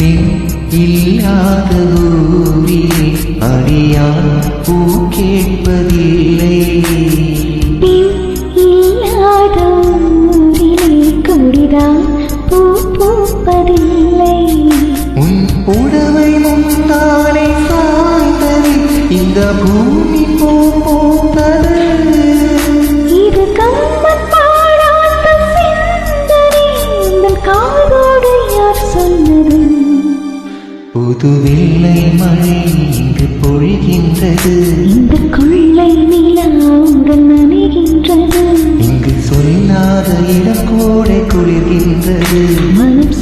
பெண் இல்லாத ஊரிலே அடியான் பூ கேட்பதில்லை. பெண் இல்லாத ஊரிலே கொடிதான் பூ பூப்பதில்லை. உன் புடவை முந்தானை சாய்ந்தது இந்த பூமி பூ பூத்தது. இது கம்பன் பாடாத சிந்தனை உங்கள் காதோடு யார் சொன்னது? புது வெள்ளை மழை இங்கு பொழிகின்றது. இந்த கொள்ளை நிலா உடன் நனைகின்றது. இங்கு சொல்லாத இடம் கூட குளிர்கின்றது. மனம்